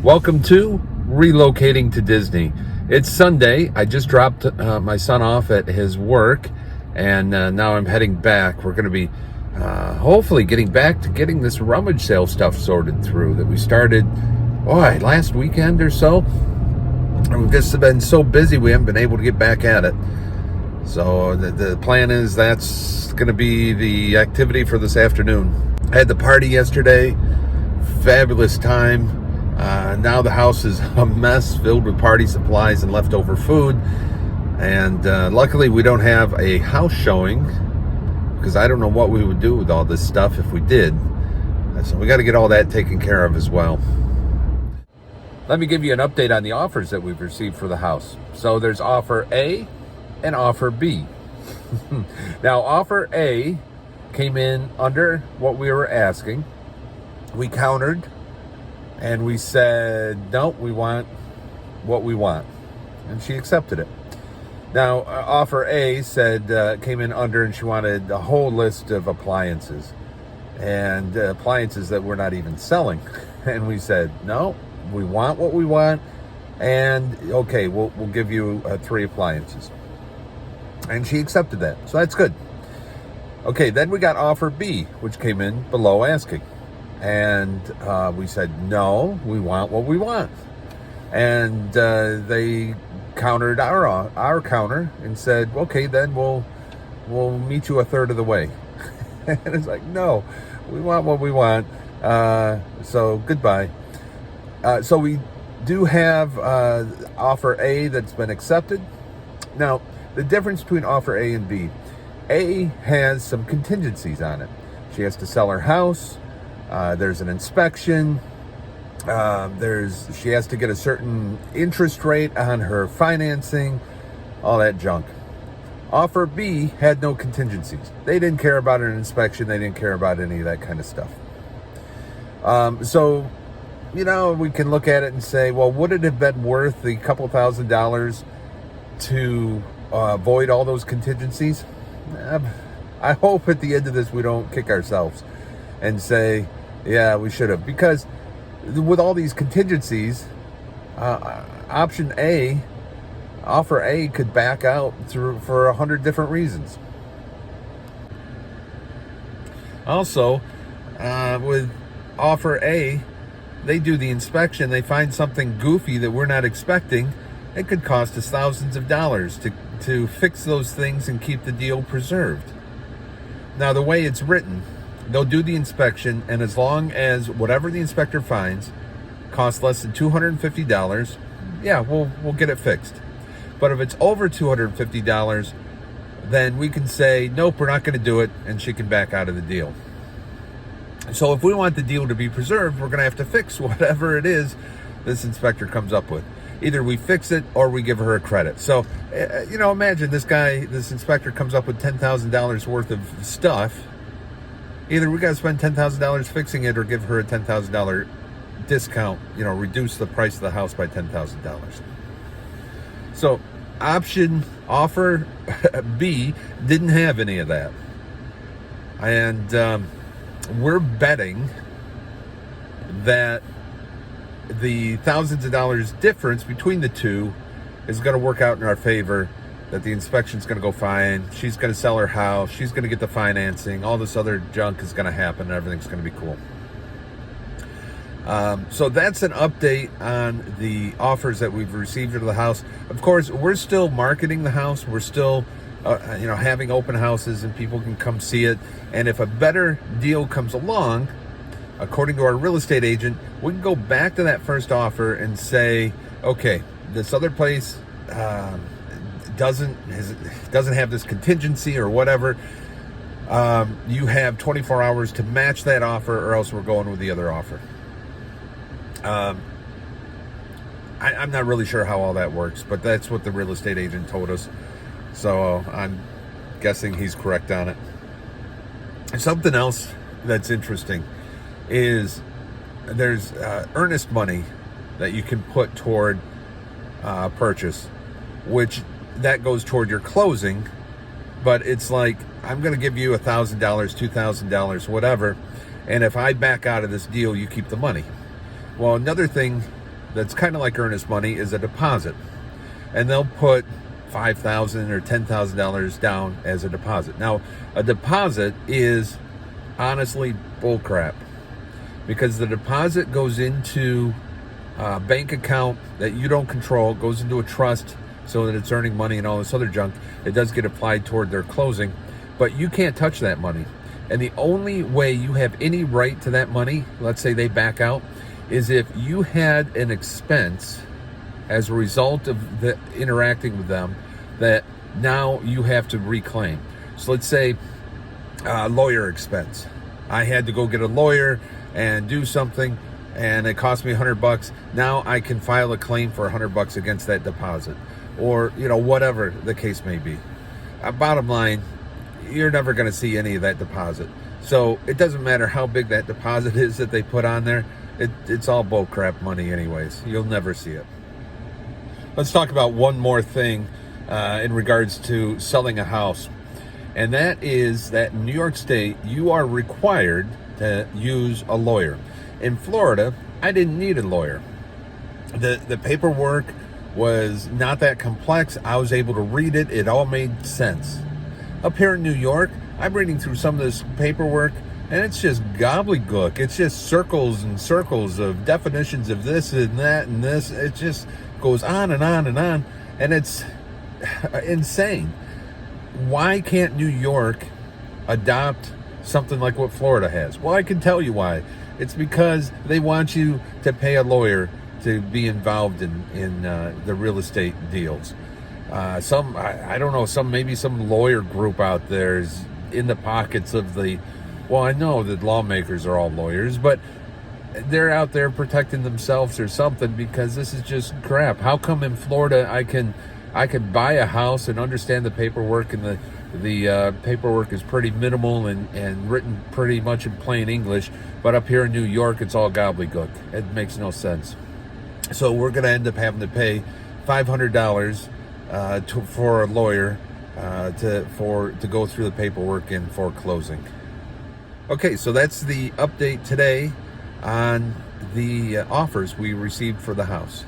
Welcome to Relocating to Disney. It's Sunday. I just dropped my son off at his work, and now I'm heading back. We're going to be hopefully getting back to getting this rummage sale stuff sorted through that we started last weekend or so. And we've just been so busy we haven't been able to get back at it. So the plan is that's going to be the activity for this afternoon. I had the party yesterday. Fabulous time. Now the house is a mess filled with party supplies and leftover food. And luckily we don't have a house showing, because I don't know what we would do with all this stuff if we did. So we got to get all that taken care of as well. Let me give you an update on the offers that we've received for the house. So there's offer A and offer B. Now offer A came in under what we were asking. We countered and we said, no, we want what we want. And she accepted it. Now, offer A said, came in under, and she wanted a whole list of appliances. And appliances that we're not even selling. And we said, no, we want what we want. And okay, we'll give you 3 appliances. And she accepted that. So that's good. Okay, then we got offer B, which came in below asking. And we said, no, we want what we want. And they countered our counter and said, okay, then we'll meet you a third of the way. And it's like, no, we want what we want. So goodbye. So we do have offer A that's been accepted. Now, the difference between offer A and B, A has some contingencies on it. She has to sell her house. There's an inspection. She has to get a certain interest rate on her financing, all that junk. Offer B had no contingencies. They didn't care about an inspection. They didn't care about any of that kind of stuff. So, we can look at it and say, well, would it have been worth the couple $1,000s to avoid all those contingencies? I hope at the end of this we don't kick ourselves and say, yeah, we should have. Because with all these contingencies, option A, offer A, could back out for 100 different reasons. Also, with offer A, they do the inspection, they find something goofy that we're not expecting. It could cost us thousands of dollars to fix those things and keep the deal preserved. Now, the way it's written, they'll do the inspection, and as long as whatever the inspector finds costs less than $250, yeah, we'll get it fixed. But if it's over $250, then we can say, nope, we're not going to do it, and she can back out of the deal. So if we want the deal to be preserved, we're going to have to fix whatever it is this inspector comes up with. Either we fix it or we give her a credit. So, imagine this inspector comes up with $10,000 worth of stuff. Either we got to spend $10,000 fixing it or give her a $10,000 discount, reduce the price of the house by $10,000. So offer B didn't have any of that. And we're betting that the thousands of dollars difference between the two is going to work out in our favor, that the inspection's going to go fine, she's going to sell her house, she's going to get the financing, all this other junk is going to happen, and everything's going to be cool. So that's an update on the offers that we've received for the house. Of course, we're still marketing the house. We're still, having open houses, and people can come see it. And if a better deal comes along, according to our real estate agent, we can go back to that first offer and say, okay, this other place doesn't have this contingency or whatever. You have 24 hours to match that offer, or else we're going with the other offer. I'm not really sure how all that works, but that's what the real estate agent told us. So I'm guessing he's correct on it. Something else that's interesting is there's earnest money that you can put toward purchase, which that goes toward your closing. But it's like, I'm going to give you $1,000, $2,000, whatever, and if I back out of this deal, you keep the money. Well, another thing that's kind of like earnest money is a deposit, and they'll put $5,000 or $10,000 down as a deposit. Now, a deposit is honestly bullcrap, because the deposit goes into a bank account that you don't control, goes into a trust so that it's earning money and all this other junk. It does get applied toward their closing, but you can't touch that money. And the only way you have any right to that money, let's say they back out, is if you had an expense as a result of the interacting with them that now you have to reclaim. So let's say lawyer expense. I had to go get a lawyer and do something, and it cost me $100. Now I can file a claim for $100 against that deposit, or whatever the case may be. Bottom line, you're never going to see any of that deposit. So it doesn't matter how big that deposit is that they put on there. It's all bullcrap money anyways. You'll never see it. Let's talk about one more thing in regards to selling a house. And that is that in New York State, you are required to use a lawyer. In Florida, I didn't need a lawyer. The paperwork was not that complex. I was able to read it. It all made sense. Up here in New York, I'm reading through some of this paperwork, and it's just gobbledygook. It's just circles and circles of definitions of this and that and this. It just goes on and on and on, and it's insane. Why can't New York adopt something like what Florida has? Well, I can tell you why. It's because they want you to pay a lawyer to be involved in the real estate deals. I don't know, maybe some lawyer group out there is in the pockets of well, I know that lawmakers are all lawyers, but they're out there protecting themselves or something, because this is just crap. How come in Florida I can buy a house and understand the paperwork, and the paperwork is pretty minimal and written pretty much in plain English, but up here in New York it's all gobbledygook? It makes no sense. So we're going to end up having to pay $500 for a lawyer to go through the paperwork and for closing. Okay, so that's the update today on the offers we received for the house.